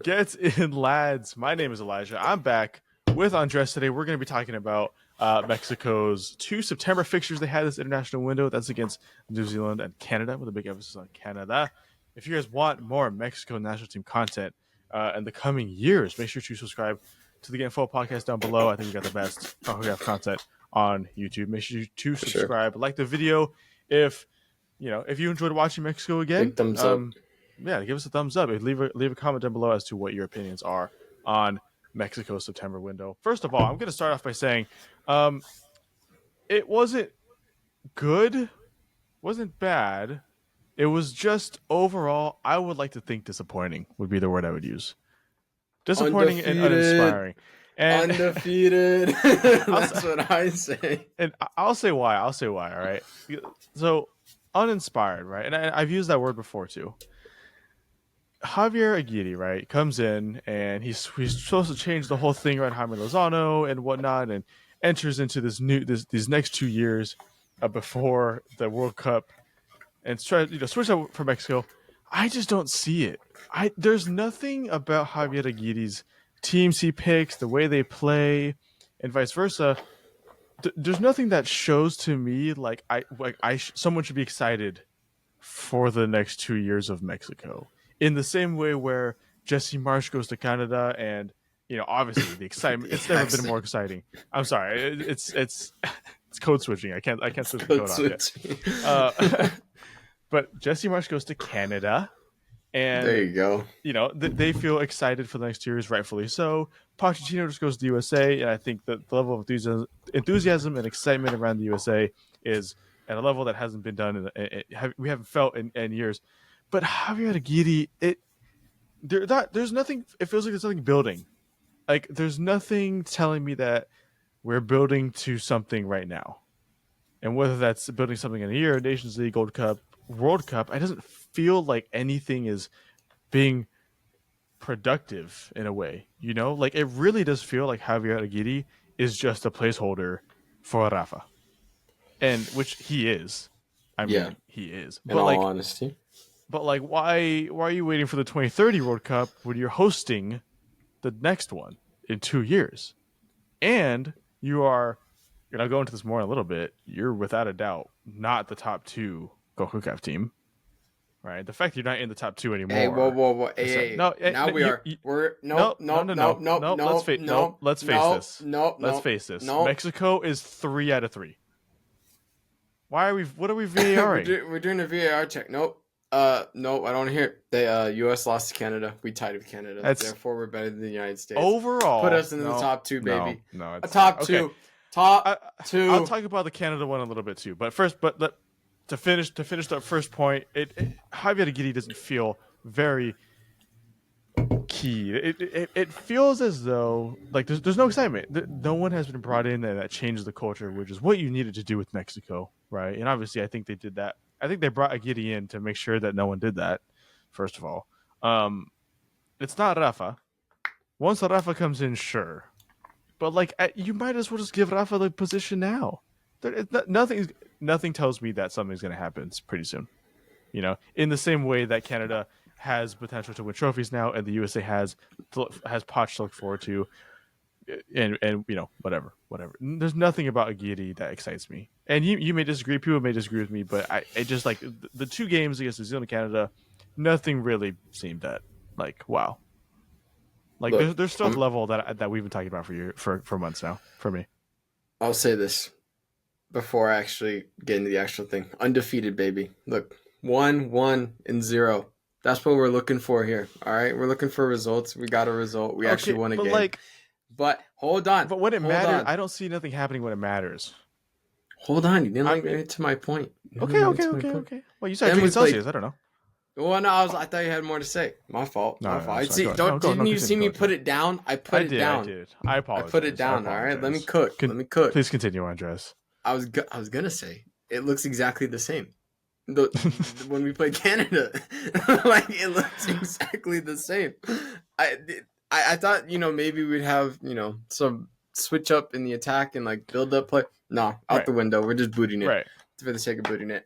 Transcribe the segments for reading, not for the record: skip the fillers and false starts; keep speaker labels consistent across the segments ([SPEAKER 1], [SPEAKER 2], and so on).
[SPEAKER 1] Get in, lads. My name is Elijah. I'm back with Andres today. We're going to be talking about Mexico's 2 September fixtures they had this international window. That's against New Zealand and Canada, with a big emphasis on Canada. If you guys want more Mexico national team content in the coming years, make sure to subscribe to the Get Info podcast down below. I think we got the best CONCACAF content on YouTube. Make sure to
[SPEAKER 2] For sure.
[SPEAKER 1] subscribe, like the video. If you enjoyed watching Mexico again,
[SPEAKER 2] Big thumbs up.
[SPEAKER 1] Yeah, give us a thumbs up. Leave a comment down below as to what your opinions are on Mexico's September window. First of all, I'm going to start off by saying it wasn't good, wasn't bad. It was just overall, I would like to think disappointing would be the word I would use. Disappointing and uninspiring. And
[SPEAKER 2] Undefeated. That's what I say.
[SPEAKER 1] And I'll say why. All right. So uninspired, right? And I've used that word before too. Javier Aguirre, right, comes in and he's supposed to change the whole thing around Jaime Lozano and whatnot, and enters into these next 2 years before the World Cup, and switch out for Mexico. I just don't see it. There's nothing about Javier Aguirre's teams he picks, the way they play, and vice versa. There's nothing that shows to me like someone should be excited for the next 2 years of Mexico. In the same way where Jesse Marsch goes to Canada, and obviously the excitement, it's never been more exciting. I'm sorry, it's code switching. I can't switch the code on yet. But Jesse Marsch goes to Canada, and
[SPEAKER 2] there you go.
[SPEAKER 1] They feel excited for the next 2 years, rightfully so. Pochettino just goes to the USA, and I think that the level of enthusiasm and excitement around the USA is at a level that hasn't been done we haven't felt in years. But Javier Aguirre, there's nothing. It feels like there's nothing building. Like there's nothing telling me that we're building to something right now. And whether that's building something in a year, Nations League, Gold Cup, World Cup, it doesn't feel like anything is being productive in a way. Like it really does feel like Javier Aguirre is just a placeholder for Rafa, and which he is. He is.
[SPEAKER 2] In all honesty.
[SPEAKER 1] But why are you waiting for the 2030 World Cup when you're hosting the next one in 2 years? And you're going to go into this more in a little bit. You're without a doubt not the top 2 CONCACAF team, right? The fact that you're not in the top 2 anymore.
[SPEAKER 2] Hey, whoa. Hey,
[SPEAKER 1] no,
[SPEAKER 2] now we are. No.
[SPEAKER 1] Let's face this. Mexico is 3 out of 3. What are we VARing?
[SPEAKER 2] We're doing a VAR check. Nope. No, I don't hear it. The U.S. lost to Canada. We tied with Canada. Therefore, we're better than the United States.
[SPEAKER 1] Overall,
[SPEAKER 2] put us in the top 2, baby.
[SPEAKER 1] No,
[SPEAKER 2] it's top 2. Okay. Top 2.
[SPEAKER 1] I'll talk about the Canada one a little bit too. But first, to finish that first point, Javier Aguirre doesn't feel very key. It feels as though like there's no excitement. No one has been brought in that changed the culture, which is what you needed to do with Mexico, right? And obviously, I think they did that. I think they brought Aguirre in to make sure that no one did that, first of all. It's not Rafa. Once Rafa comes in, sure. But, you might as well just give Rafa the position now. Nothing tells me that something's going to happen pretty soon. In the same way that Canada has potential to win trophies now, and the USA has Poch to look forward to, and whatever. There's nothing about Aguirre that excites me. And you may disagree. People may disagree with me, but I just like the 2 games against New Zealand and Canada. Nothing really seemed that wow. Look, there's stuff level that we've been talking about for months now. For me,
[SPEAKER 2] I'll say this before I actually get into the actual thing. Undefeated, baby. Look, 1-1-0. That's what we're looking for here. All right, we're looking for results. We got a result. We actually won a game. But hold on.
[SPEAKER 1] But when it matters, I don't see nothing happening when it matters.
[SPEAKER 2] Hold on, you didn't get to my point.
[SPEAKER 1] Okay. Well, you said drinking Celsius. I don't know.
[SPEAKER 2] Well, no, I thought you had more to say. My fault.
[SPEAKER 1] No,
[SPEAKER 2] my fault.
[SPEAKER 1] Sorry,
[SPEAKER 2] didn't you see me put it down? I put it down.
[SPEAKER 1] I did. I apologize.
[SPEAKER 2] I put it down. All right, let me cook.
[SPEAKER 1] Please continue, Andres.
[SPEAKER 2] I was gonna say it looks exactly the same. When we played Canada, it looks exactly the same. I thought maybe we'd have some switch up in the attack and build up play. No, out the window. We're just booting it for the sake of booting it.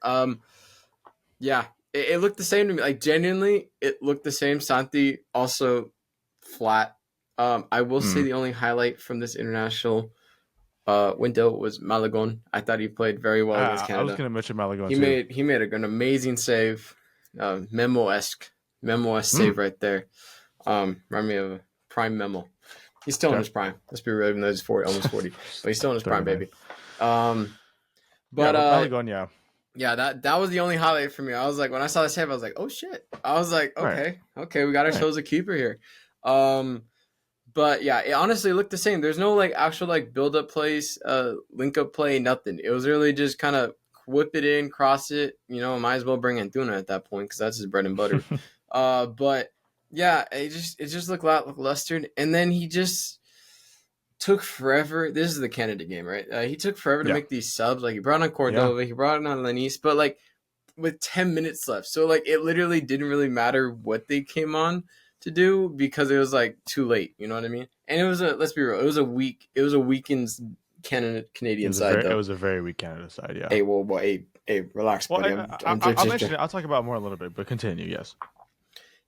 [SPEAKER 2] Yeah, it looked the same to me. Genuinely, it looked the same. Santi also flat. I will say
[SPEAKER 1] Mm.
[SPEAKER 2] the only highlight from this international window was Malagon. I thought he played very well against
[SPEAKER 1] I was
[SPEAKER 2] Canada.
[SPEAKER 1] going to mention Malagon
[SPEAKER 2] He
[SPEAKER 1] too.
[SPEAKER 2] made an amazing save, Memo-esque
[SPEAKER 1] Mm.
[SPEAKER 2] save right there. Remind me of a prime Memo. He's still in
[SPEAKER 1] Okay.
[SPEAKER 2] his prime. Let's be real, even though he's 40, almost 40, but he's still in his prime,
[SPEAKER 1] 39.
[SPEAKER 2] baby. Um,
[SPEAKER 1] Yeah,
[SPEAKER 2] but
[SPEAKER 1] but Malagon, yeah.
[SPEAKER 2] yeah, that was the only highlight for me. I was like, when I saw the save, I was like, oh shit. I was like,
[SPEAKER 1] Right.
[SPEAKER 2] okay, we got
[SPEAKER 1] Right.
[SPEAKER 2] ourselves a keeper here. Um, but yeah, it honestly looked the same. There's no like actual like build up plays, link up play, nothing. It was really just kind of whip it in, cross it. Might as well bring Antuna at that point because that's his bread and butter. But yeah, it just looked lackluster, and then he just took forever. This is the Canada game, right? He took forever to
[SPEAKER 1] Yeah.
[SPEAKER 2] make these subs. Like he brought on
[SPEAKER 1] Yeah.
[SPEAKER 2] Cordova, he brought on Lanis, but like with 10 minutes left, so like it literally didn't really matter what they came on to do because it was like too late. You know what I mean? And it was let's be real, it was a weekend Canadian side
[SPEAKER 1] It
[SPEAKER 2] though.
[SPEAKER 1] was a very weak Canada side, yeah.
[SPEAKER 2] Hey, well, hey, relax,
[SPEAKER 1] Well,
[SPEAKER 2] buddy.
[SPEAKER 1] I'll mention it. I'll talk about it more in a little bit, but continue. Yes.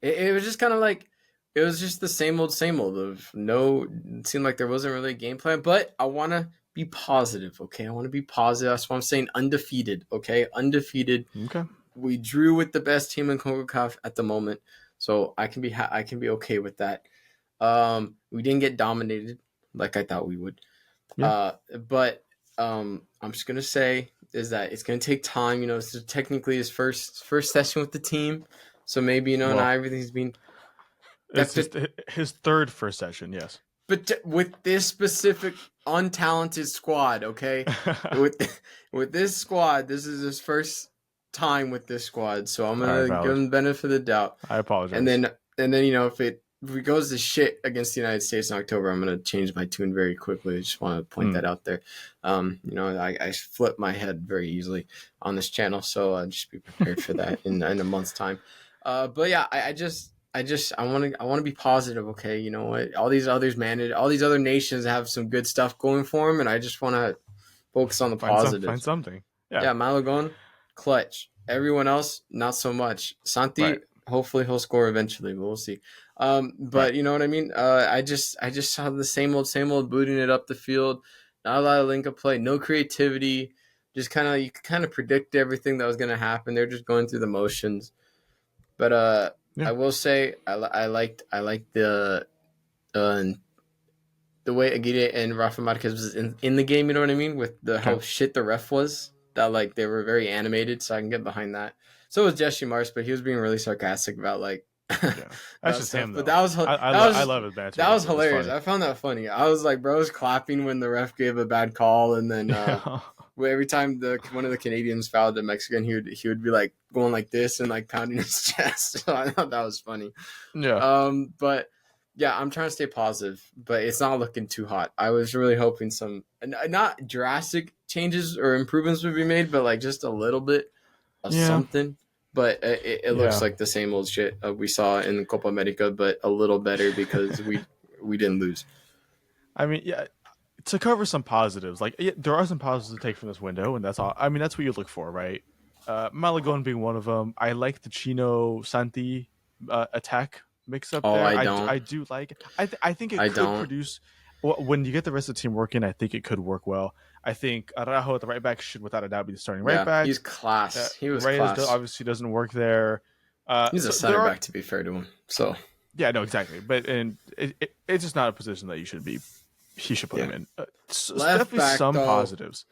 [SPEAKER 2] It was just kind of like it was just the same old of no. It seemed like there wasn't really a game plan, but I want to be positive. Okay, I want to be positive. That's why I'm saying undefeated. Okay, undefeated.
[SPEAKER 1] Okay.
[SPEAKER 2] We drew with the best team in CONCACAF at the moment, so I can be okay with that. We didn't get dominated like I thought we would.
[SPEAKER 1] Yeah.
[SPEAKER 2] But I'm just gonna say is that it's gonna take time. It's technically his first session with the team, so maybe
[SPEAKER 1] Well,
[SPEAKER 2] not everything's been.
[SPEAKER 1] it's his third first session. Yes.
[SPEAKER 2] But with this specific untalented squad, okay, with this squad, this is his first time with this squad, so I'm gonna give him the benefit of the doubt.
[SPEAKER 1] I apologize.
[SPEAKER 2] And then if it goes to shit against the United States in October, I'm gonna change my tune very quickly. I just want to point that out there. I flip my head very easily on this channel, so just be prepared for that in a month's time. But yeah, I want to be positive. Okay, you know what? All these other nations have some good stuff going for them, and I just want to focus on the positives.
[SPEAKER 1] Find something.
[SPEAKER 2] Yeah, Malagon, clutch. Everyone else, not so much. Santi,
[SPEAKER 1] Right.
[SPEAKER 2] hopefully he'll score eventually, but we'll see. But
[SPEAKER 1] Right.
[SPEAKER 2] you know what I mean? I just saw the same old booting it up the field. Not a lot of link up play, no creativity. Just you could kind of predict everything that was going to happen. They're just going through the motions. But
[SPEAKER 1] Yeah.
[SPEAKER 2] I will say I liked the way Aguirre and Rafa Marquez was in the game. You know what I mean? With how shit the ref was. That like they were very animated, so I can get behind that. So was Jesse Mars, but he was being really sarcastic about like.
[SPEAKER 1] Yeah. That's just him, though.
[SPEAKER 2] But that was
[SPEAKER 1] I love his banter.
[SPEAKER 2] That was hilarious. I found that funny. I was like, bro was clapping when the ref gave a bad call, and then every time one of the Canadians fouled the Mexican, he would be like going like this and like pounding his chest. So I thought that was funny.
[SPEAKER 1] Yeah.
[SPEAKER 2] But yeah, I'm trying to stay positive, but it's not looking too hot. I was really hoping some not drastic changes or improvements would be made, but like just a little bit of something. But it looks like the same old shit we saw in Copa America, but a little better because we didn't lose.
[SPEAKER 1] I mean, yeah. To cover some positives, there are some positives to take from this window, and that's all. I mean, that's what you look for, right? Malagon being one of them. I like the Chino Santi attack mix up there. I do like it. I think it could produce. When you get the rest of the team working, I think it could work well. I think Araujo at the right back should, without a doubt, be the starting right back.
[SPEAKER 2] He's class. He was
[SPEAKER 1] Reyes
[SPEAKER 2] class.
[SPEAKER 1] Obviously doesn't work there.
[SPEAKER 2] He's a center back, to be fair to him. So
[SPEAKER 1] yeah, no, exactly. But it's just not a position that he should put him in. Definitely back, some positives.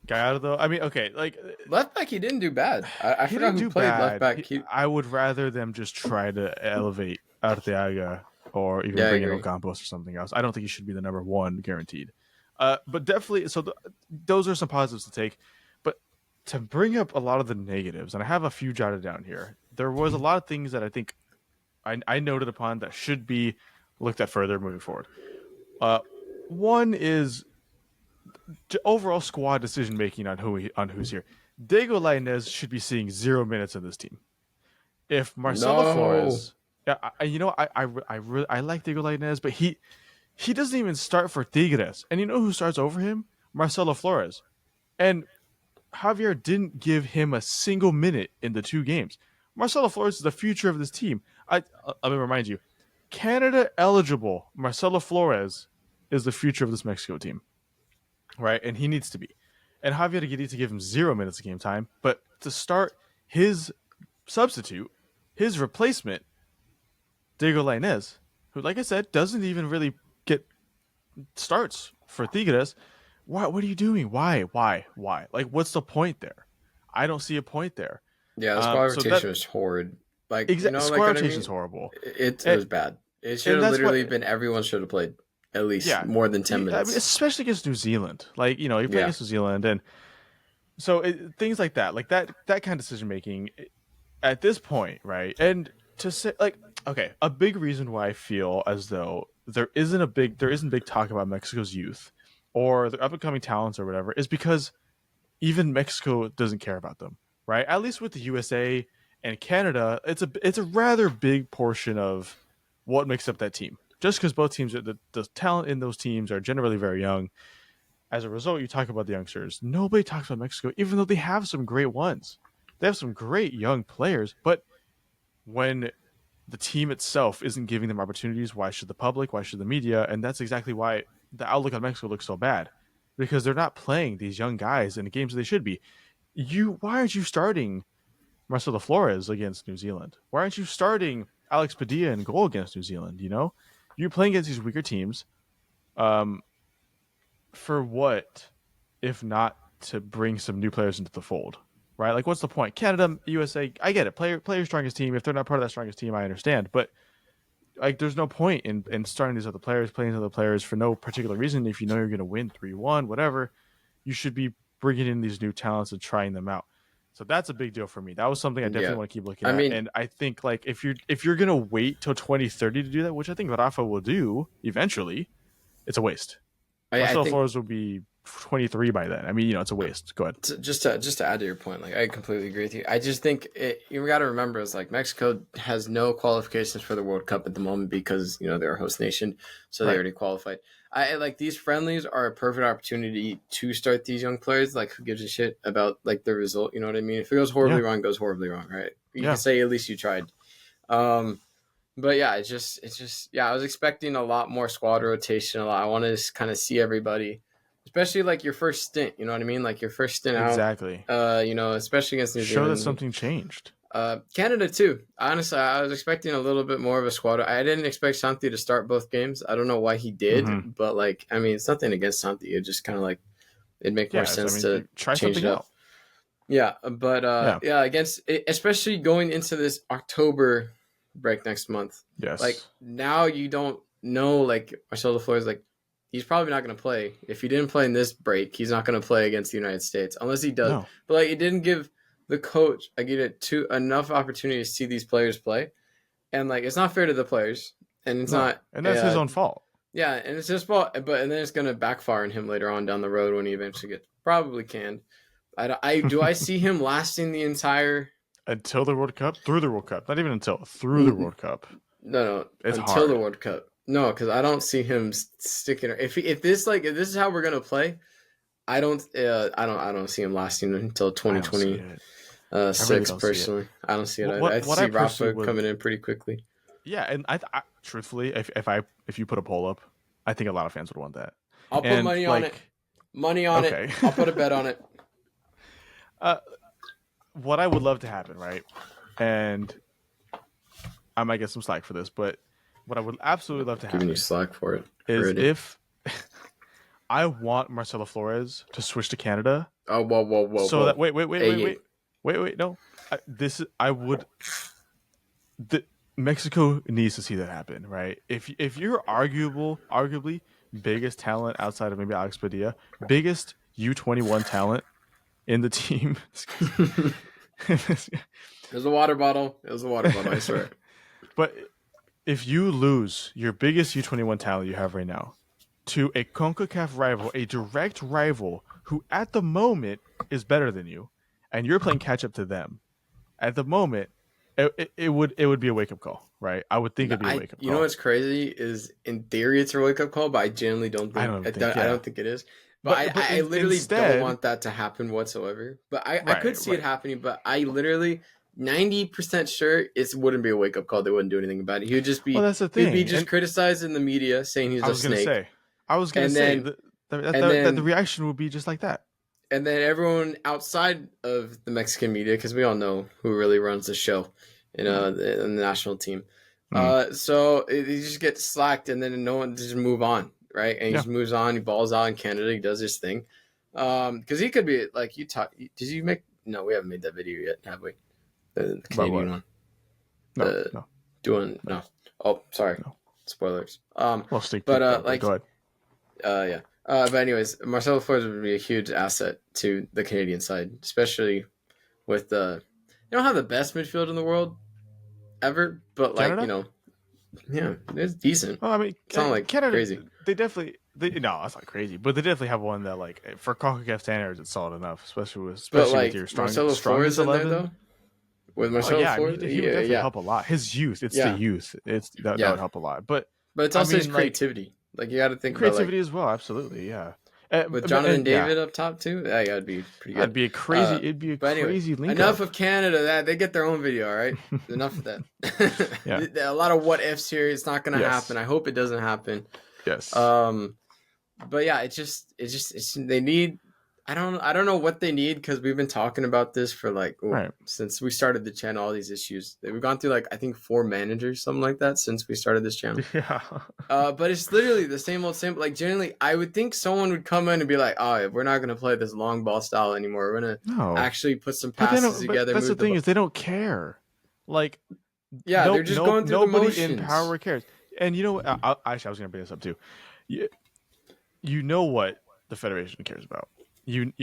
[SPEAKER 1] Gallardo, I mean, okay, like
[SPEAKER 2] left back, he didn't do bad. I forgot who played left back.
[SPEAKER 1] I would rather them just try to elevate Arteaga or even bring in Ocampos or something else. I don't think he should be the number one guaranteed. But definitely, so those are some positives to take. But to bring up a lot of the negatives, and I have a few jotted down here, there was a lot of things that I think I noted upon that should be looked at further moving forward. One is overall squad decision making on who's here. Diego Lainez should be seeing 0 minutes in this team. If Marcelo Flores, I like Diego Lainez, but he doesn't even start for Tigres, and you know who starts over him? Marcelo Flores, and Javier didn't give him a single minute in the 2 games. Marcelo Flores is the future of this team. Let me remind you, Canada eligible Marcelo Flores is the future of this Mexico team, right? And he needs to be. And Javier Aguirre to give him 0 minutes of game time, but to start his substitute, his replacement, Diego Lainez, who, like I said, doesn't even really get starts for Tigres. What are you doing? Why? Like, what's the point there? I don't see a point there.
[SPEAKER 2] Yeah, the squad
[SPEAKER 1] So
[SPEAKER 2] rotation was horrid. Like,
[SPEAKER 1] squad
[SPEAKER 2] what I
[SPEAKER 1] rotation is
[SPEAKER 2] mean?
[SPEAKER 1] horrible.
[SPEAKER 2] It was bad. It should have literally been everyone should have played at least more than 10 minutes.
[SPEAKER 1] I mean, especially against New Zealand. Like, you play against New Zealand, and so things like that kind of decision making at this point, right? And to say, like, okay, a big reason why I feel as though there isn't big talk about Mexico's youth or the up and coming talents or whatever is because even Mexico doesn't care about them, right? At least with the USA and Canada, it's a rather big portion of what makes up that team. Just because both teams are the talent in those teams are generally very young. As a result, you talk about the youngsters. Nobody talks about Mexico, even though they have some great ones. They have some great young players, but when the team itself isn't giving them opportunities, why should the public? Why should the media? And that's exactly why the outlook on Mexico looks so bad, because they're not playing these young guys in the games they should be. Why aren't you starting Marcelo Flores against New Zealand? Why aren't you starting Alex Padilla in goal against New Zealand? You're playing against these weaker teams. For what, if not to bring some new players into the fold, right? Like, what's the point? Canada, USA, I get it. Player strongest team. If they're not part of that strongest team, I understand. But like, there's no point in starting these other players, playing other players for no particular reason. If you know you're going to win 3-1, whatever, you should be bringing in these new talents and trying them out. So that's a big deal for me. That was something I definitely want to keep looking at. And I think, like, if you're going to wait till 2030 to do that, which I think Rafa will do eventually, it's a waste. Marcelo Flores will be 23 by then. I mean, it's a waste. Go ahead.
[SPEAKER 2] Just to add to your point, like, I completely agree with you. I just think you got to remember is, like, Mexico has no qualifications for the World Cup at the moment because they're a host nation, so they already qualified. I like these friendlies are a perfect opportunity to start these young players. Like, who gives a shit about, like, the result? You know what I mean? If it goes horribly wrong, it goes horribly wrong, right? You can say at least you tried. But yeah, it's just I was expecting a lot more squad rotation. I want to kind of see everybody, especially like your first stint. You know what I mean? Like your first stint out.
[SPEAKER 1] Exactly.
[SPEAKER 2] Especially against New Zealand.
[SPEAKER 1] Show that something changed.
[SPEAKER 2] Canada too. Honestly, I was expecting a little bit more of a squad. I didn't expect Santi to start both games. I don't know why he did, but like, I mean, it's nothing against Santi. It just kind of like it'd make more sense to
[SPEAKER 1] try
[SPEAKER 2] change
[SPEAKER 1] something
[SPEAKER 2] it up.
[SPEAKER 1] out.
[SPEAKER 2] Yeah, but against especially going into this October break next month.
[SPEAKER 1] Yes.
[SPEAKER 2] Like, now you don't know, like, Marcelo Flores, like, he's probably not going to play. If he didn't play in this break, he's not going to play against the United States unless he does. No. But like, it didn't give the coach enough opportunity to see these players play, and like, it's not fair to the players, and it's not,
[SPEAKER 1] and that's his own fault.
[SPEAKER 2] Yeah, and it's his fault. And then it's going to backfire on him later on down the road when he eventually gets probably canned. I see him lasting the entire.
[SPEAKER 1] Until the World Cup? Through the World Cup. Not even until. Through the World Cup.
[SPEAKER 2] No.
[SPEAKER 1] It's
[SPEAKER 2] until
[SPEAKER 1] hard.
[SPEAKER 2] The World Cup. No, because I don't see him sticking. If this is how we're gonna play, I don't see him lasting until 2026. Personally, I don't see it. I see Rafa coming in pretty quickly.
[SPEAKER 1] Yeah, and I truthfully, if you put a poll up, I think a lot of fans would want that.
[SPEAKER 2] I'll put money on it. Money on it. I'll put a bet on it.
[SPEAKER 1] What I would love to happen, right? And I might get some slack for this, but what I would absolutely love to happen.
[SPEAKER 2] Giving you slack for it.
[SPEAKER 1] Is if I want Marcelo Flores to switch to Canada.
[SPEAKER 2] Oh, whoa.
[SPEAKER 1] So that wait, no. Mexico needs to see that happen, right? If you're arguably biggest talent outside of maybe Alex Padilla, biggest U21 talent in the team.
[SPEAKER 2] It was a water bottle. I swear.
[SPEAKER 1] But if you lose your biggest U21 talent you have right now to a CONCACAF rival, a direct rival who at the moment is better than you, and you're playing catch up to them, at the moment, it would be a wake up call, right? I would think it'd be a wake up call.
[SPEAKER 2] You know what's crazy is, in theory it's a wake up call, but I genuinely don't think. I don't think it is. But I literally don't want that to happen whatsoever. But I could see it happening. But I literally 90% sure it wouldn't be a wake up call. They wouldn't do anything about it. He would just
[SPEAKER 1] Well,
[SPEAKER 2] be
[SPEAKER 1] that's the
[SPEAKER 2] he'd be
[SPEAKER 1] thing.
[SPEAKER 2] just
[SPEAKER 1] And
[SPEAKER 2] criticized in the media, saying he's
[SPEAKER 1] I
[SPEAKER 2] a
[SPEAKER 1] was gonna
[SPEAKER 2] snake,
[SPEAKER 1] say, I was gonna
[SPEAKER 2] and
[SPEAKER 1] say
[SPEAKER 2] then
[SPEAKER 1] that the reaction would be just like that.
[SPEAKER 2] and then everyone outside of the Mexican media, because we all know who really runs the show in the national team.
[SPEAKER 1] Mm.
[SPEAKER 2] So he just gets slacked, and then no one just move on, right? And he
[SPEAKER 1] Yeah.
[SPEAKER 2] just moves on. He balls out in Canada. He does his thing. Because he could be like you talk. Did you make? No, we haven't made that video yet, have we? The Canadian one.
[SPEAKER 1] No.
[SPEAKER 2] Doing no. Oh, sorry.
[SPEAKER 1] No.
[SPEAKER 2] Spoilers.
[SPEAKER 1] Well, sneak
[SPEAKER 2] But
[SPEAKER 1] peek, though,
[SPEAKER 2] like,
[SPEAKER 1] go ahead.
[SPEAKER 2] yeah. But anyways, Marcelo Flores would be a huge asset to the Canadian side, especially with the. They don't have the best midfield in the world ever, but like
[SPEAKER 1] Canada?
[SPEAKER 2] yeah, it's decent.
[SPEAKER 1] Well, I mean,
[SPEAKER 2] It's not like
[SPEAKER 1] Canada.
[SPEAKER 2] crazy.
[SPEAKER 1] They definitely. No, that's not crazy, but they definitely have one that, like, for CONCACAF standards, it's solid enough, especially
[SPEAKER 2] But like
[SPEAKER 1] with your
[SPEAKER 2] Marcelo Flores
[SPEAKER 1] strongest
[SPEAKER 2] in there
[SPEAKER 1] 11.
[SPEAKER 2] though, with
[SPEAKER 1] Oh
[SPEAKER 2] Marcelo
[SPEAKER 1] yeah, I mean,
[SPEAKER 2] Flores,
[SPEAKER 1] he would definitely
[SPEAKER 2] yeah,
[SPEAKER 1] help a lot. His youth, it's the youth. That
[SPEAKER 2] yeah.
[SPEAKER 1] would help a lot. But
[SPEAKER 2] But it's
[SPEAKER 1] I
[SPEAKER 2] also his
[SPEAKER 1] mean, like,
[SPEAKER 2] creativity. Like you got to think about
[SPEAKER 1] creativity as well. Absolutely, yeah.
[SPEAKER 2] with Jonathan
[SPEAKER 1] Yeah,
[SPEAKER 2] David up top too. Yeah, that'd be pretty good.
[SPEAKER 1] that'd be a crazy. It'd be a
[SPEAKER 2] But anyway,
[SPEAKER 1] crazy link
[SPEAKER 2] enough
[SPEAKER 1] up.
[SPEAKER 2] of Canada. That they get their own video. All right, enough of that.
[SPEAKER 1] Yeah.
[SPEAKER 2] A lot of what ifs here. It's not going to
[SPEAKER 1] Yes.
[SPEAKER 2] happen. I hope it doesn't happen.
[SPEAKER 1] Yes.
[SPEAKER 2] But yeah, it's they need. I don't know what they need because we've been talking about this for like
[SPEAKER 1] Right.
[SPEAKER 2] since we started the channel. All these issues we've gone through like I think 4 managers, something like that, since we started this channel.
[SPEAKER 1] Yeah.
[SPEAKER 2] But it's literally the same old same. Like generally, I would think someone would come in and be like, "Oh, we're not gonna play this long ball style anymore. We're gonna
[SPEAKER 1] No.
[SPEAKER 2] actually put some
[SPEAKER 1] But they
[SPEAKER 2] passes
[SPEAKER 1] don't. But
[SPEAKER 2] together."
[SPEAKER 1] that's the
[SPEAKER 2] move
[SPEAKER 1] thing
[SPEAKER 2] ball."
[SPEAKER 1] is they don't care. Like,
[SPEAKER 2] Yeah, they're just going through the
[SPEAKER 1] nobody
[SPEAKER 2] motions.
[SPEAKER 1] in power cares. And you know what? Actually, I was going to bring this up too. You know what the Federation cares about. And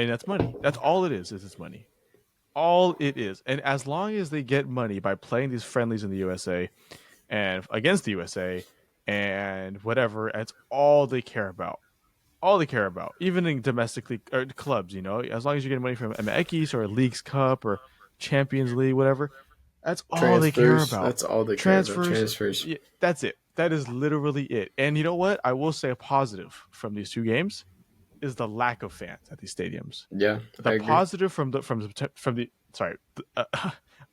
[SPEAKER 1] that's money. That's all it is it's money. All it is. And as long as they get money by playing these friendlies in the USA and against the USA and whatever, that's all they care about. All they care about. Even in domestically or clubs, you know, as long as you're getting money from MX or Leagues Cup or Champions League, whatever, that's all they care about.
[SPEAKER 2] That's all they care about. Transfers.
[SPEAKER 1] Yeah, that's it. That is literally it. And you know what? I will say a positive from these 2 games is the lack of fans at these stadiums.
[SPEAKER 2] Yeah,
[SPEAKER 1] The positive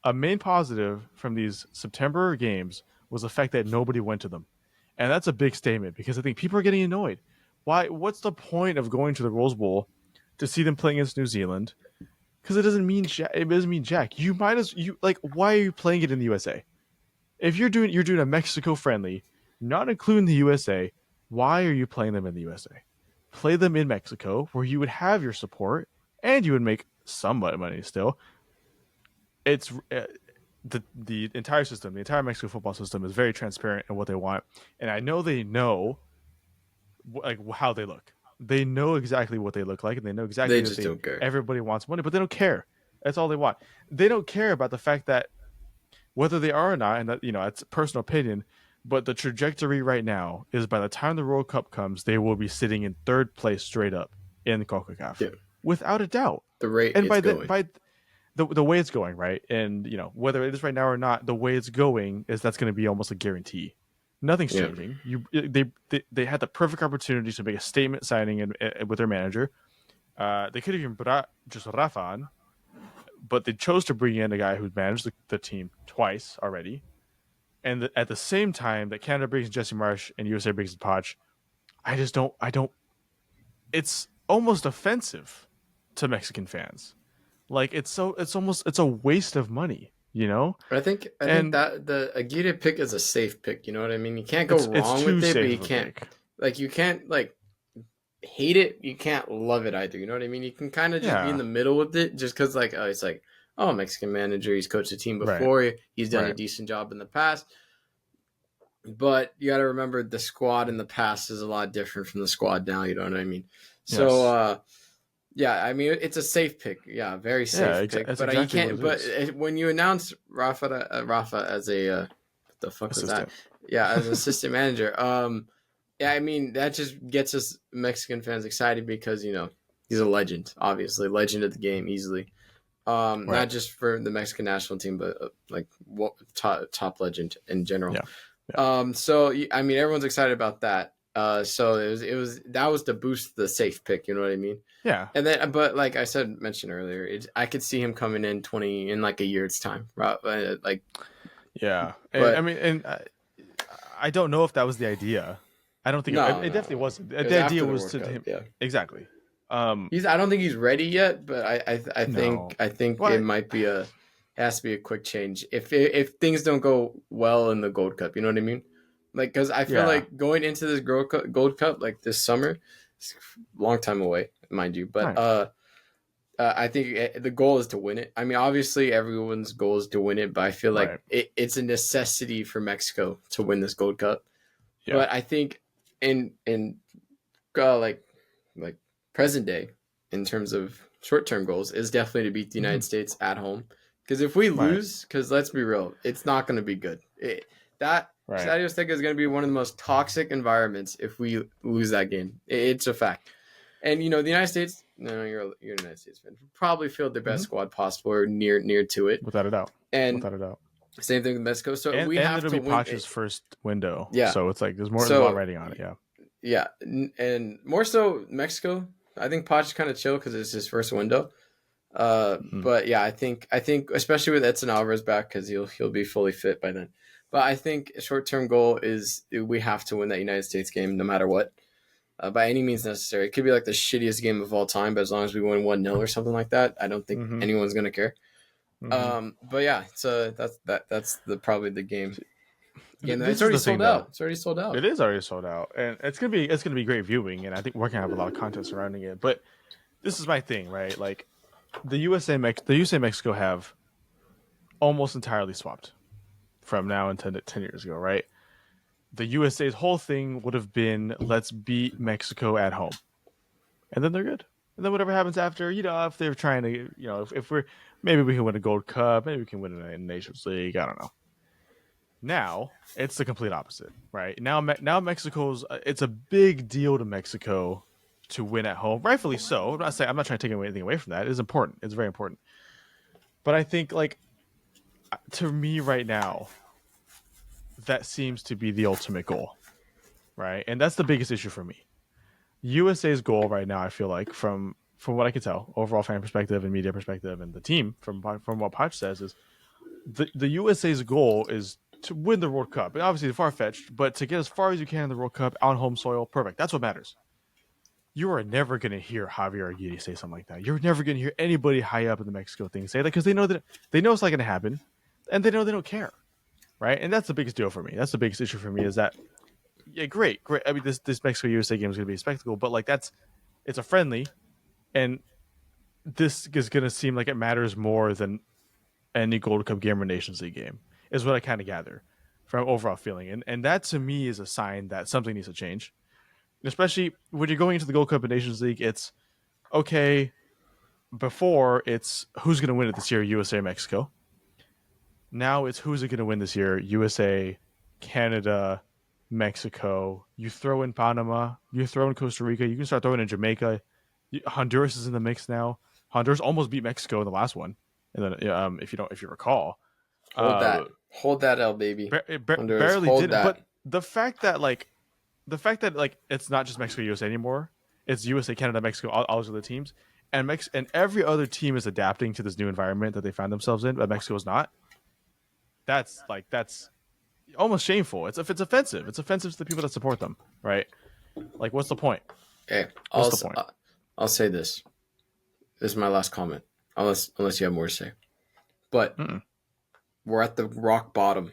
[SPEAKER 1] a main positive from these September games was the fact that nobody went to them, and that's a big statement because I think people are getting annoyed. Why? What's the point of going to the Rose Bowl to see them playing against New Zealand? Because it doesn't mean jack. You might as you like. Why are you playing it in the USA? If you're doing a Mexico friendly, not including the USA, why are you playing them in the USA? Play them in Mexico, where you would have your support and you would make somewhat money still. It's the entire system, the entire Mexico football system is very transparent in what they want, and I know they know like how they look. They know exactly what they look like, and they know exactly
[SPEAKER 2] They just don't care.
[SPEAKER 1] Everybody wants money, but they don't care. That's all they want. They don't care about the fact that whether they are or not, and that it's personal opinion. But the trajectory right now is by the time the World Cup comes, they will be sitting in 3rd place straight up in CONCACAF, without a doubt.
[SPEAKER 2] The rate
[SPEAKER 1] and
[SPEAKER 2] by
[SPEAKER 1] the way it's going, right? And whether it is right now or not, the way it's going is that's going to be almost a guarantee. Nothing's changing. They had the perfect opportunity to make a statement signing with their manager. They could have even brought just Rafa on, but they chose to bring in a guy who's managed the team twice already. And at the same time that Canada brings Jesse Marsh and USA brings Poch, I don't. It's almost offensive to Mexican fans. Like it's a waste of money,
[SPEAKER 2] But I think that the Aguirre pick is a safe pick. You know what I mean? You can't go wrong with it, but you can't you can't like hate it. You can't love it either. You know what I mean? You can kind of just be in the middle with it, just because it's like. Oh, Mexican manager. He's coached a team before. Right. He's done a decent job in the past. But you got to remember the squad in the past is a lot different from the squad now. You know what I mean? Yes. So, I mean, it's a safe pick. Yeah, very safe pick. But exactly you can't. But when you announce Rafa as a what the fuck assistant. Was that? Yeah, as an assistant manager. I mean, that just gets us Mexican fans excited because he's a legend. Obviously, legend of the game easily. Not just for the Mexican national team, but like top legend in general. Yeah. So I mean, everyone's excited about that. So it was that was to boost the safe pick. You know what I mean?
[SPEAKER 1] Yeah,
[SPEAKER 2] And then, but like I mentioned earlier, I could see him coming in 20 in like a year's time, right? Like,
[SPEAKER 1] yeah. And, I
[SPEAKER 2] but
[SPEAKER 1] mean, and I don't know if that was the idea. I don't think
[SPEAKER 2] no,
[SPEAKER 1] it
[SPEAKER 2] no,
[SPEAKER 1] definitely
[SPEAKER 2] no.
[SPEAKER 1] wasn't.
[SPEAKER 2] It was
[SPEAKER 1] The idea
[SPEAKER 2] after the
[SPEAKER 1] was
[SPEAKER 2] World
[SPEAKER 1] to
[SPEAKER 2] Cup.
[SPEAKER 1] him
[SPEAKER 2] Yeah,
[SPEAKER 1] exactly.
[SPEAKER 2] I don't think he's ready yet, but
[SPEAKER 1] No.
[SPEAKER 2] I think it
[SPEAKER 1] What?
[SPEAKER 2] might be a has to be a quick change if things don't go well in the Gold Cup. You know what I mean? Like, because I feel
[SPEAKER 1] Yeah.
[SPEAKER 2] like going into this Gold Cup like this summer, it's a long time away, mind you, but
[SPEAKER 1] Right.
[SPEAKER 2] I think the goal is to win it. I mean, obviously, everyone's goal is to win it, but I feel like
[SPEAKER 1] Right.
[SPEAKER 2] it's a necessity for Mexico to win this Gold Cup.
[SPEAKER 1] Yeah.
[SPEAKER 2] But I think in like present day, in terms of short term goals, is definitely to beat the
[SPEAKER 1] Hmm.
[SPEAKER 2] United States at home. Because if we
[SPEAKER 1] Right.
[SPEAKER 2] lose, because let's be real, it's not going to be good. That
[SPEAKER 1] Right.
[SPEAKER 2] Stadio Azteca is going to be one of the most toxic environments if we lose that game. It's a fact. And the United States. No, you're a United States fan. Probably field their best
[SPEAKER 1] Hmm.
[SPEAKER 2] squad possible or near to it.
[SPEAKER 1] Without a doubt.
[SPEAKER 2] And
[SPEAKER 1] Without a doubt.
[SPEAKER 2] same thing with Mexico. So we
[SPEAKER 1] And
[SPEAKER 2] have
[SPEAKER 1] it'll
[SPEAKER 2] to
[SPEAKER 1] be
[SPEAKER 2] win.
[SPEAKER 1] Potch's first window,
[SPEAKER 2] Yeah.
[SPEAKER 1] so it's like there's a lot
[SPEAKER 2] So
[SPEAKER 1] writing on it. Yeah.
[SPEAKER 2] yeah, and more so Mexico. I think Poch is kind of chill because it's his first window.
[SPEAKER 1] Hmm.
[SPEAKER 2] But yeah, I think especially with Edson Alvarez back because he'll be fully fit by then. But I think a short term goal is we have to win that United States game no matter what, by any means necessary. It could be like the shittiest game of all time, but as long as we win 1-0 or something like that, I don't think
[SPEAKER 1] Hmm.
[SPEAKER 2] anyone's gonna care.
[SPEAKER 1] Hmm.
[SPEAKER 2] But yeah, so that's the probably the game. It's
[SPEAKER 1] This is
[SPEAKER 2] already
[SPEAKER 1] the thing,
[SPEAKER 2] sold
[SPEAKER 1] though.
[SPEAKER 2] out. It's already sold out.
[SPEAKER 1] It is already sold out, and it's gonna be great viewing, and I think we're gonna have a lot of content surrounding it. But this is my thing, right? Like the USA Mexico have almost entirely swapped from now until 10 years ago, right? The USA's whole thing would have been let's beat Mexico at home, and then they're good. And then whatever happens after, if they're trying to, if we're maybe we can win a Gold Cup, maybe we can win a Nations League. I don't know. Now it's the complete opposite, right? Now Mexico's it's a big deal to Mexico to win at home, rightfully so. I'm not trying to take anything away from that. It is important. It's very important. But I think like to me right now, that seems to be the ultimate goal, right? And that's the biggest issue for me. USA's goal right now, I feel like from what I can tell, overall fan perspective and media perspective, and the team from what Potch says is the USA's goal is to win the World Cup. And obviously, far fetched, but to get as far as you can in the World Cup on home soil, perfect. That's what matters. You are never going to hear Javier Aguirre say something like that. You're never going to hear anybody high up in the Mexico thing say that because they know it's not going to happen, and they know they don't care, right? And that's the biggest deal for me. That's the biggest issue for me is that yeah, great. I mean, this Mexico USA game is going to be a spectacle, but like it's a friendly, and this is going to seem like it matters more than any Gold Cup game or Nations League game, is what I kind of gather from overall feeling. And that to me is a sign that something needs to change. And especially when you're going into the Gold Cup and Nations League, it's okay. Before it's who's going to win it this year, USA, Mexico. Now it's who's it going to win this year, USA, Canada, Mexico. You throw in Panama, you throw in Costa Rica, you can start throwing in Jamaica. Honduras is in the mix now. Honduras almost beat Mexico in the last one, and then if you recall, uh,
[SPEAKER 2] Hold that L, baby. Honduras,
[SPEAKER 1] barely
[SPEAKER 2] hold
[SPEAKER 1] did it.
[SPEAKER 2] that.
[SPEAKER 1] But the fact that it's not just Mexico USA anymore. It's USA, Canada, Mexico, all those other teams, and and every other team is adapting to this new environment that they find themselves in, but Mexico is not. That's almost shameful. It's offensive. It's offensive to the people that support them, right? Like, what's the point?
[SPEAKER 2] Okay,
[SPEAKER 1] What's the point?
[SPEAKER 2] I'll say this. This is my last comment, unless you have more to say. But
[SPEAKER 1] Mm-mm.
[SPEAKER 2] we're at the rock bottom.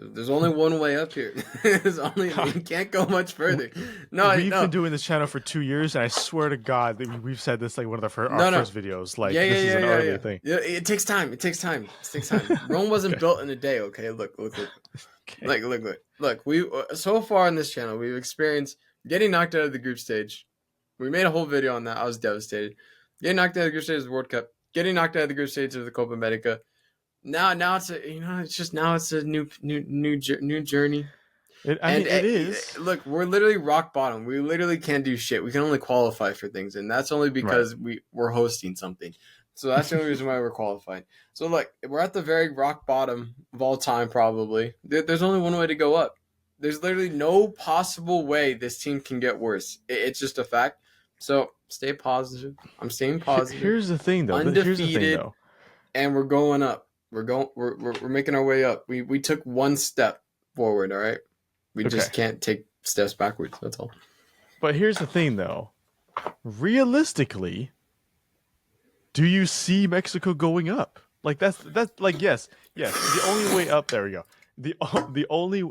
[SPEAKER 2] There's only one way up here. You can't go much further.
[SPEAKER 1] We've been doing this channel for 2 years, and I swear to God that we've said this like one of our first videos. Like this is an early thing.
[SPEAKER 2] Yeah, it takes time. It takes time. Rome wasn't built in a day. Okay, look.
[SPEAKER 1] Okay.
[SPEAKER 2] Look. We so far on this channel we've experienced getting knocked out of the group stage. We made a whole video on that. I was devastated. Getting knocked out of the group stage of the World Cup. Getting knocked out of the group stage of the Copa America. Now it's a new journey.
[SPEAKER 1] It is
[SPEAKER 2] Look, we're literally rock bottom. We literally can't do shit. We can only qualify for things, and that's only because we're hosting something. So that's the only reason why we're qualified. So look, we're at the very rock bottom of all time. Probably there's only one way to go up. There's literally no possible way this team can get worse. It's just a fact. So stay positive. I'm staying positive.
[SPEAKER 1] Here's the thing, though.
[SPEAKER 2] Undefeated, and we're going up. We're making our way up. We took one step forward. All right. We just can't take steps backwards. That's all.
[SPEAKER 1] But here's the thing, though. Realistically, do you see Mexico going up? Like that's like yes. The only way up. There we go. The only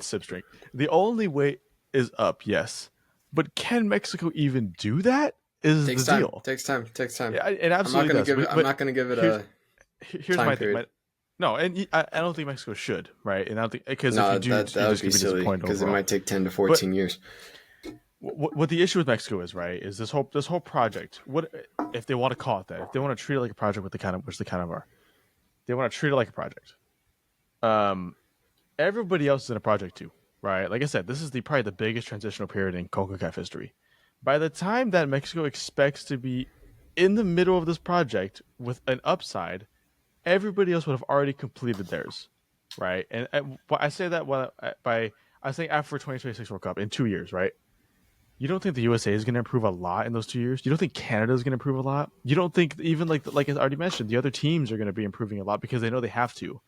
[SPEAKER 1] sip string. The only way is up. Yes, but can Mexico even do that? Is
[SPEAKER 2] Takes
[SPEAKER 1] the
[SPEAKER 2] time.
[SPEAKER 1] deal?
[SPEAKER 2] Takes time.
[SPEAKER 1] Yeah, it absolutely does.
[SPEAKER 2] I'm not going to give it a.
[SPEAKER 1] Here's
[SPEAKER 2] time
[SPEAKER 1] my
[SPEAKER 2] period.
[SPEAKER 1] thing. No, and I don't think Mexico should, right? And I don't think because
[SPEAKER 2] No,
[SPEAKER 1] if you do,
[SPEAKER 2] that would be silly because it might take 10 to 14 years.
[SPEAKER 1] What the issue with Mexico is, right, is this whole project. What if they want to call it that? If they want to treat it like a project, which they kind of are, they want to treat it like a project. Everybody else is in a project too, right? Like I said, this is probably the biggest transitional period in CONCACAF history. By the time that Mexico expects to be in the middle of this project with an upside, everybody else would have already completed theirs, right? And I say that I think after 2026 World Cup in 2 years, right? You don't think the USA is going to improve a lot in those 2 years? You don't think Canada is going to improve a lot? You don't think even like I already mentioned, the other teams are going to be improving a lot because they know they have to.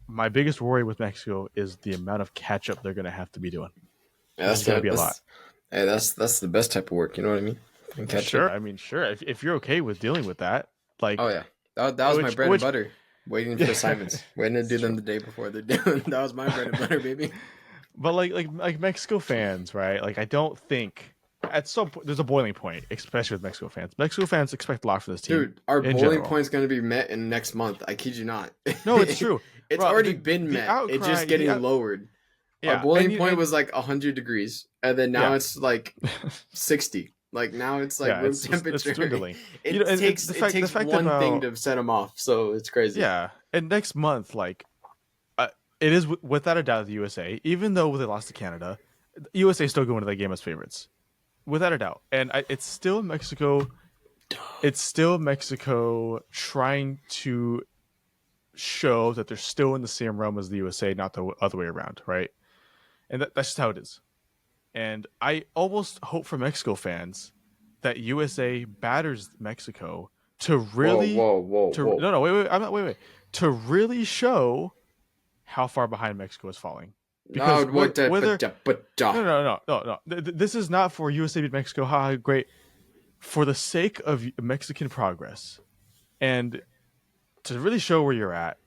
[SPEAKER 1] My biggest worry with Mexico is the amount of catch up they're going to have to be doing.
[SPEAKER 2] Yeah, that's
[SPEAKER 1] going to be a lot.
[SPEAKER 2] Hey, that's the best type of work. You know what I mean?
[SPEAKER 1] Sure. I mean, sure. If you're okay with dealing with that, like,
[SPEAKER 2] oh yeah, that was my bread and butter. Waiting for assignments, waiting to do them the day before they're due. That was my bread and butter, baby.
[SPEAKER 1] But like Mexico fans, right? Like I don't think at some point there's a boiling point, especially with Mexico fans. Mexico fans expect a lot for this team.
[SPEAKER 2] Dude, our boiling point is going to be met in next month. I kid you not.
[SPEAKER 1] No, it's true.
[SPEAKER 2] It's already been met. Outcry, it's just getting lowered. Yeah, our boiling point was like 100 degrees, and then now it's like 60. Like now it's like room temperature.
[SPEAKER 1] It's dwindling.
[SPEAKER 2] It takes one thing to set them off, so it's crazy.
[SPEAKER 1] Yeah, and next month, like, it is without a doubt the USA. Even though they lost to Canada, the USA still going to that game as favorites, without a doubt. And it's still Mexico. It's still Mexico trying to show that they're still in the same realm as the USA, not the other way around, right? And that's just how it is. And I almost hope for Mexico fans that USA batters Mexico to really wait to really show how far behind Mexico is falling. Because no. This is not for USA beat Mexico. How great! For the sake of Mexican progress, and to really show where you're at,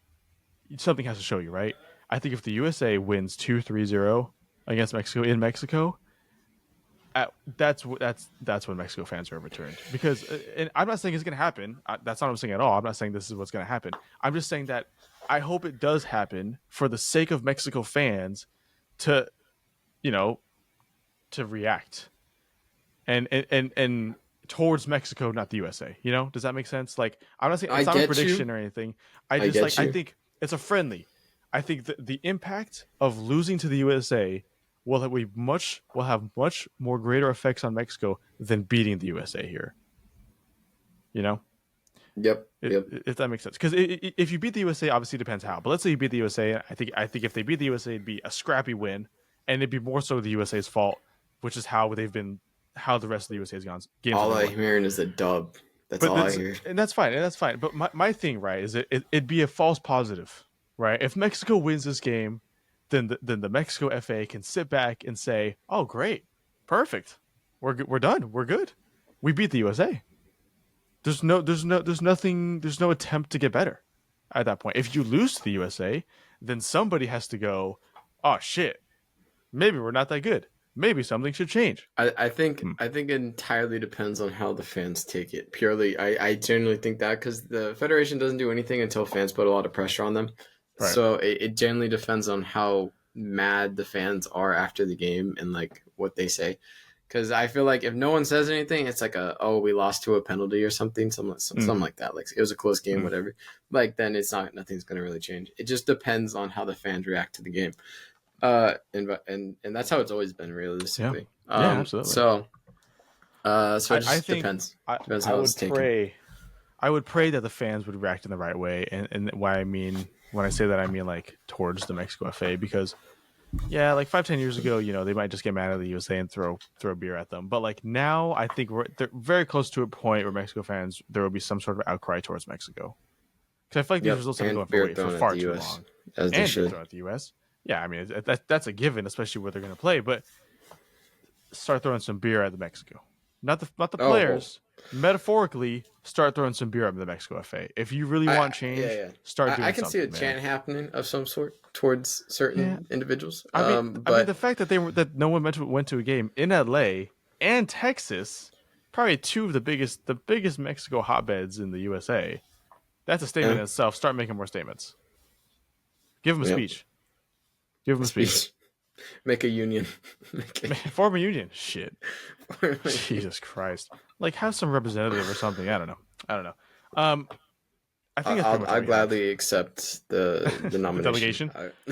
[SPEAKER 1] something has to show you, right? I think if the USA wins 2-3-0 against Mexico in Mexico, that's when Mexico fans are overturned. Because, and I'm not saying it's going to happen. That's not what I'm saying at all. I'm not saying this is what's going to happen. I'm just saying that I hope it does happen for the sake of Mexico fans to react and towards Mexico, not the USA. Does that make sense? Like, I'm not saying it's not a prediction or anything. I think it's a friendly. I think the impact of losing to the USA will have much more greater effects on Mexico than beating the USA here.
[SPEAKER 2] Yep.
[SPEAKER 1] If that makes sense, because if you beat the USA, obviously it depends how. But let's say you beat the USA, I think if they beat the USA, it'd be a scrappy win, and it'd be more so the USA's fault, which is how the rest of the USA's gone.
[SPEAKER 2] All I'm hearing is a dub. That's all I hear,
[SPEAKER 1] and that's fine. But my thing, right, is it'd be a false positive, right? If Mexico wins this game, then the Mexico FA can sit back and say, "Oh, great, perfect, we're done, we're good, we beat the USA." There's no attempt to get better at that point. If you lose to the USA, then somebody has to go, "Oh shit, maybe we're not that good. Maybe something should change."
[SPEAKER 2] I think it entirely depends on how the fans take it. Purely, I genuinely think that because the federation doesn't do anything until fans put a lot of pressure on them. Right. So it generally depends on how mad the fans are after the game and like what they say. Because I feel like if no one says anything, it's like we lost to a penalty or something like that. Like it was a close game, whatever. Like then nothing's gonna really change. It just depends on how the fans react to the game. And that's how it's always been, realistically.
[SPEAKER 1] Yeah, absolutely.
[SPEAKER 2] So it just depends. Depends how it's taken.
[SPEAKER 1] I would pray that the fans would react in the right way, and why I mean when I say that I mean like towards the Mexico FA, because Yeah, like 5, 10 years ago, they might just get mad at the USA and throw a beer at them. But like now, I think they're very close to a point where Mexico fans there will be some sort of outcry towards Mexico because I feel like these
[SPEAKER 2] Yep,
[SPEAKER 1] results have been going
[SPEAKER 2] and beer
[SPEAKER 1] for
[SPEAKER 2] thrown at
[SPEAKER 1] far
[SPEAKER 2] the
[SPEAKER 1] too
[SPEAKER 2] U.S.
[SPEAKER 1] long,
[SPEAKER 2] as they
[SPEAKER 1] and beer
[SPEAKER 2] should.
[SPEAKER 1] thrown at the U.S. Yeah, I mean that's a given, especially where they're going to play. But start throwing some beer at the Mexico, not the
[SPEAKER 2] Oh well,
[SPEAKER 1] players. Metaphorically, start throwing some beer at the Mexico FA. If you really want
[SPEAKER 2] yeah,
[SPEAKER 1] change,
[SPEAKER 2] yeah.
[SPEAKER 1] start
[SPEAKER 2] I
[SPEAKER 1] doing
[SPEAKER 2] can see a
[SPEAKER 1] something, man.
[SPEAKER 2] chant happening of some sort towards
[SPEAKER 1] Yeah,
[SPEAKER 2] certain individuals.
[SPEAKER 1] I mean, the
[SPEAKER 2] But
[SPEAKER 1] fact that that no one went to a game in LA and Texas, probably two of the biggest Mexico hotbeds in the USA. That's a statement
[SPEAKER 2] yeah,
[SPEAKER 1] in itself. Start making more statements. Give him a
[SPEAKER 2] yep.
[SPEAKER 1] speech. Give him a speech.
[SPEAKER 2] Speech. Make a union. Make
[SPEAKER 1] Form a union. Shit.
[SPEAKER 2] a
[SPEAKER 1] Jesus Christ. Like have some representative or something. I don't know. I don't know. Um, I think that's pretty much all
[SPEAKER 2] I'll
[SPEAKER 1] we have.
[SPEAKER 2] gladly accept the
[SPEAKER 1] The
[SPEAKER 2] nomination.
[SPEAKER 1] delegation.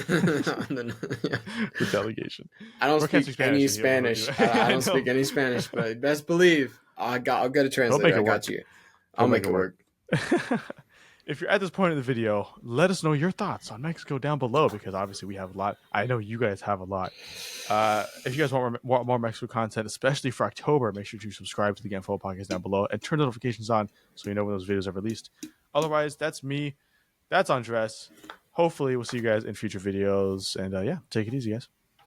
[SPEAKER 2] Yeah.
[SPEAKER 1] The delegation.
[SPEAKER 2] I don't
[SPEAKER 1] Or can't
[SPEAKER 2] speak
[SPEAKER 1] speak
[SPEAKER 2] any
[SPEAKER 1] Spanish. He'll do
[SPEAKER 2] Spanish.
[SPEAKER 1] it.
[SPEAKER 2] I
[SPEAKER 1] I
[SPEAKER 2] don't speak
[SPEAKER 1] know.
[SPEAKER 2] any Spanish, but best believe I'll get a
[SPEAKER 1] He'll make
[SPEAKER 2] translator. I
[SPEAKER 1] it
[SPEAKER 2] got
[SPEAKER 1] work.
[SPEAKER 2] you.
[SPEAKER 1] He'll
[SPEAKER 2] I'll
[SPEAKER 1] make
[SPEAKER 2] make
[SPEAKER 1] it
[SPEAKER 2] it
[SPEAKER 1] work.
[SPEAKER 2] work.
[SPEAKER 1] If you're at this point in the video, let us know your thoughts on Mexico down below because obviously we have a lot. I know you guys have a lot. If you guys want more Mexico content, especially for October, make sure to subscribe to the Game Football Podcast down below and turn notifications on so you know when those videos are released. Otherwise, that's me. That's Andres. Hopefully, we'll see you guys in future videos. And yeah, take it easy, guys.